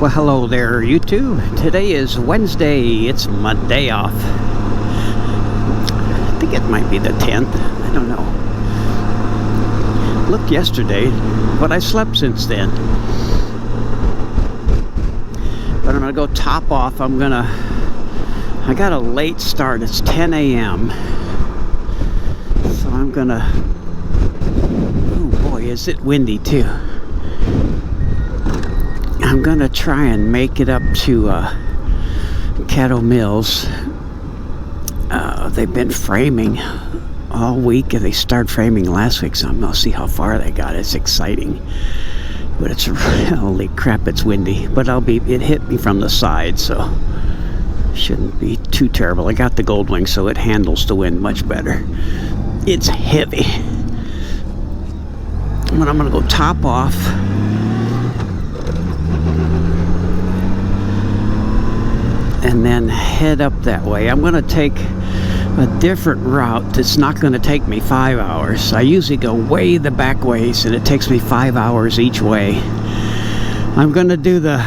Well, hello there, YouTube. Today is Wednesday. It's my day off. I think it might be the 10th. I don't know. Looked yesterday, but I slept since then. But I'm going to go top off. I got a late start. It's 10 a.m. So I'm going to... Oh boy, is it windy too. I'm gonna try and make it up to Caddo Mills. They've been framing all week. They started framing last week, so I'm gonna see how far they got. It's exciting, but it's holy crap, it's windy. But it hit me from the side, so shouldn't be too terrible. I got the Goldwing, so it handles the wind much better. It's heavy. But I'm gonna go top off. And then head up that way. I'm going to take a different route that's not going to take me 5 hours. I usually go way the back ways, and it takes me 5 hours each way. I'm going to do the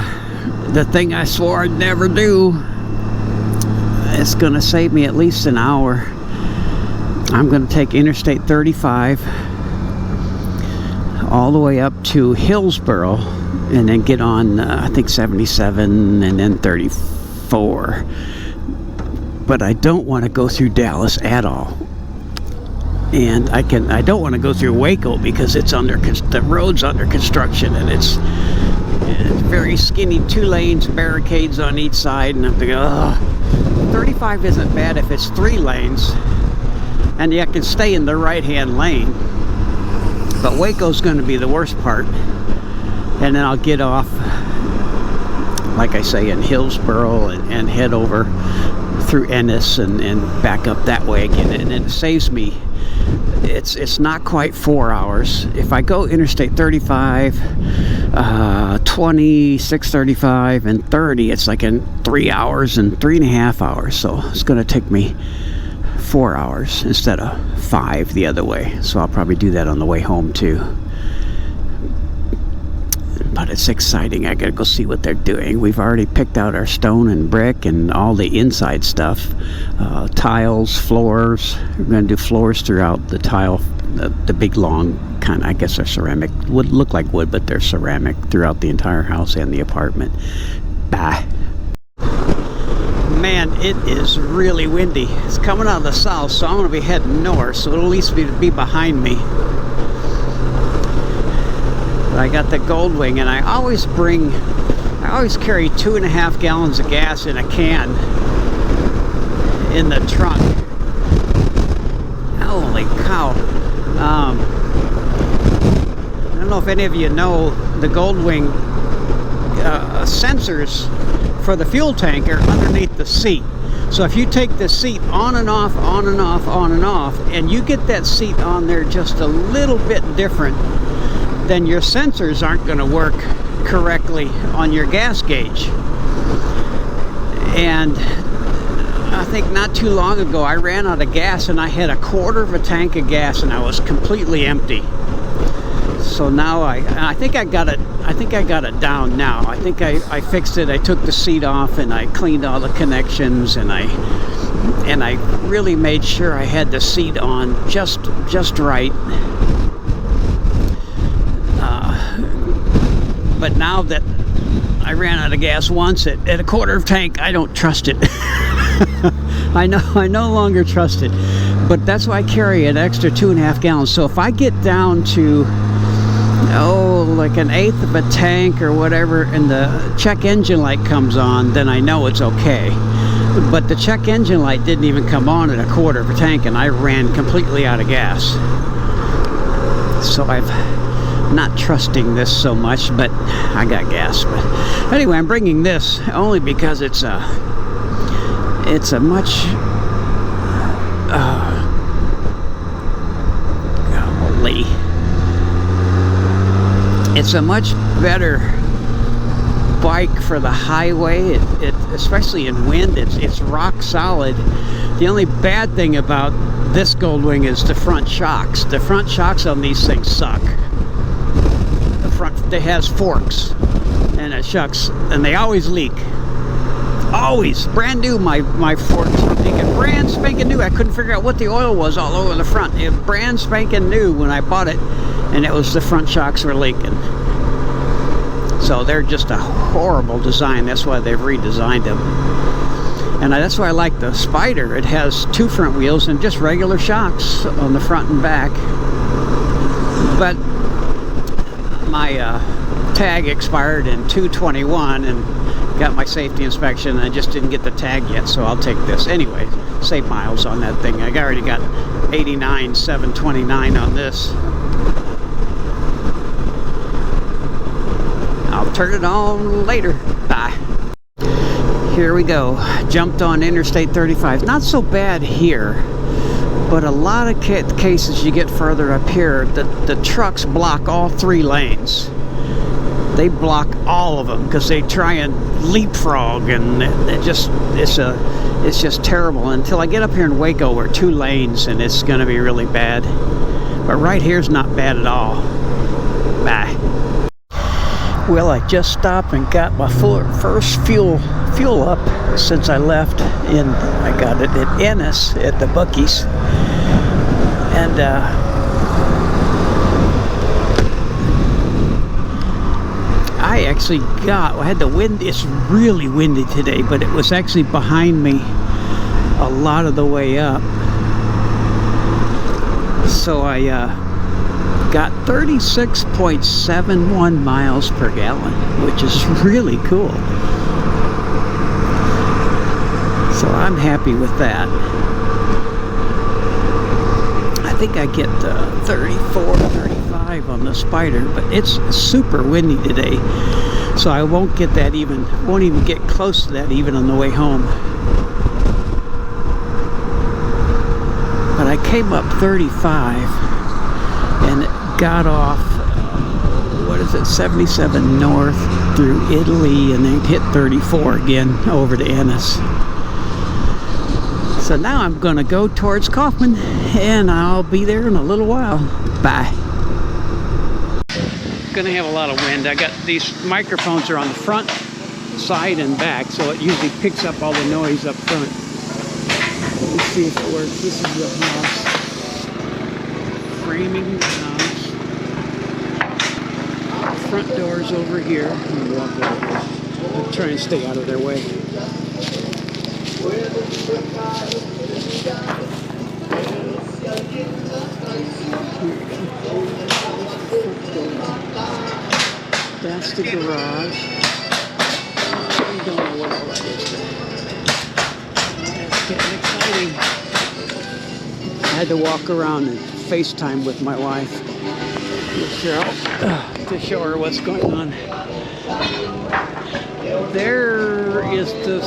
thing I swore I'd never do. It's going to save me at least an hour. I'm going to take Interstate 35 all the way up to Hillsboro, and then get on I think 77 and then 34. But I don't want to go through Dallas at all, and I don't want to go through Waco because the road's under construction, and it's very skinny, 2 lanes, barricades on each side, and I'm thinking, ugh. 35 isn't bad if it's 3 lanes and you can stay in the right hand lane, but Waco's going to be the worst part. And then I'll get off, like I say, in Hillsboro and head over through Ennis and back up that way again. And it saves me, it's not quite 4 hours. If I go Interstate 35, 26, 35, and 30, it's like in 3 hours and 3.5 hours. So it's going to take me 4 hours instead of 5 the other way. So I'll probably do that on the way home too. But it's exciting. I gotta go see what they're doing. We've already picked out our stone and brick and all the inside stuff, tiles, floors. We're gonna do floors throughout the tile, the big long kind of, I guess they're ceramic, would look like wood, but they're ceramic throughout the entire house and the apartment. Bah. Man, it is really windy. It's coming out of the south, so I'm gonna be heading north, so it'll at least be behind me. I got the Goldwing, and I always carry 2.5 gallons of gas in a can in the trunk. Holy cow. I don't know if any of you know, the Goldwing sensors for the fuel tank are underneath the seat. So if you take the seat on and off, on and off, on and off, and you get that seat on there just a little bit different, then your sensors aren't going to work correctly on your gas gauge. And I think not too long ago I ran out of gas, and I had 1/4 of a tank of gas, and I was completely empty. So now I think I got it down now. I think I fixed it. I took the seat off, and I cleaned all the connections, and I really made sure I had the seat on just right. But now that I ran out of gas once at 1/4 of tank, I don't trust it. I no longer trust it. But that's why I carry an extra 2.5 gallons. So if I get down to, like 1/8 of a tank or whatever, and the check engine light comes on, then I know it's okay. But the check engine light didn't even come on at 1/4 of a tank, and I ran completely out of gas. So I've not trusting this so much, but I got gas. But anyway, I'm bringing this only because it's a much golly, it's a much better bike for the highway. It especially in wind, it's rock solid. The only bad thing about this Goldwing is the front shocks. The front shocks on these things suck. It has forks. And it shucks, and they always leak. Always. Brand new, my Ford. I'm thinking brand spanking new. I couldn't figure out what the oil was all over the front. It was brand spanking new when I bought it, and it was the front shocks were leaking. So they're just a horrible design. That's why they've redesigned them. And that's why I like the Spider. It has 2 front wheels and just regular shocks on the front and back. But my tag expired in 2/21 and got my safety inspection, and I just didn't get the tag yet, so I'll take this anyway. Save miles on that thing. I already got 89,729 on this. I'll turn it on later. Bye. Here we go. Jumped on Interstate 35. Not so bad here, but a lot of cases you get further up here, the trucks block all 3 lanes. They block all of them because they try and leapfrog, and it's just terrible until I get up here in Waco where 2 lanes, and it's going to be really bad. But right here's not bad at all. Bye. Well, I just stopped and got my first fuel up since I left. I got it at Ennis at the Buc-ee's, and I actually I had the wind. It's really windy today, but it was actually behind me a lot of the way up. So I got 36.71 miles per gallon, which is really cool. So I'm happy with that. I think I get 34, 35 on the Spider, but it's super windy today, so I won't get that won't even get close to that even on the way home. But I came up 35 and got off, 77 north through Italy, and then hit 34 again over to Ennis. So now I'm going to go towards Kaufman, and I'll be there in a little while. Bye. Going to have a lot of wind. I got these microphones are on the front, side, and back, so it usually picks up all the noise up front. Let's see if it works. This is the house. Framing the house. Front door's over here. I'm going to walk over. I'll try and stay out of their way. That's the garage. I don't know what all that is. It's getting exciting. I had to walk around and FaceTime with my wife to show her what's going on. There is the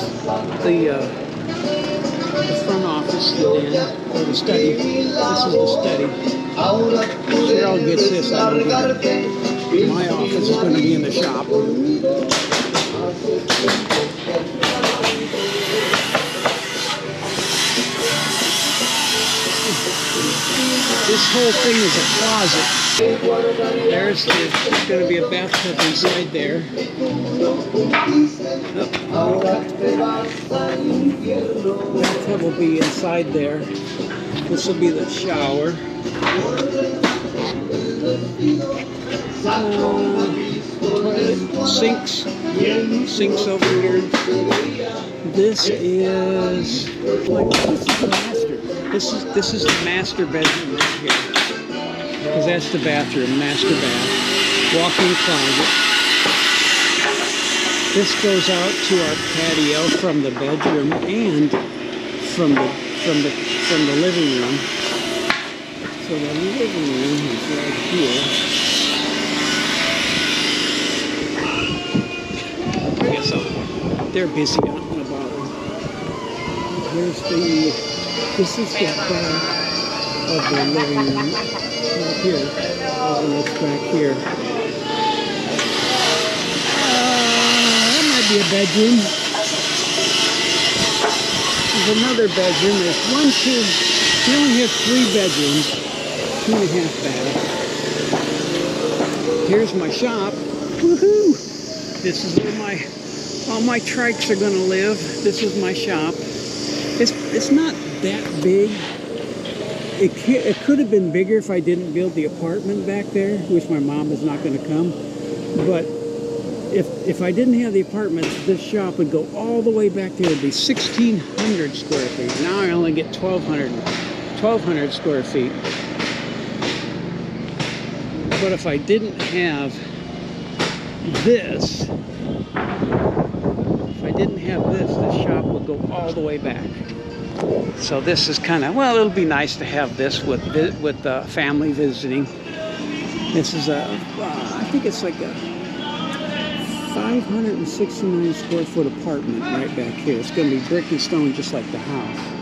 front office, the den, or the study. This is the study. Cheryl gets this. I don't get it. My office is going to be in the shop. This whole thing is a closet. There's going to be a bathtub inside there. Bathtub will be inside there. This will be the shower. Sinks over here. This is the master. This is the master bedroom right here. Because that's the bathroom, master bath. Walk-in closet. This goes out to our patio from the bedroom and from the living room. So the living room is right here. I guess they're busy. I don't want to bother. This is the back of the living room. Right here. And it's back here. That might be a bedroom. There's another bedroom. There's 1, 2. We only have 3 bedrooms. 2.5 baths. Here's my shop. Woohoo! This is where all my trikes are going to live. This is my shop. It's not that big. It could have been bigger if I didn't build the apartment back there, which my mom is not going to come. But if I didn't have the apartments, this shop would go all the way back there. It'd be 1,600 square feet. Now I only get 1,200 square feet. But if I didn't have this, the shop would go all the way back. So this is kind of, well, it'll be nice to have this with family visiting. This is I think it's like a 569 square foot apartment right back here. It's going to be brick and stone just like the house.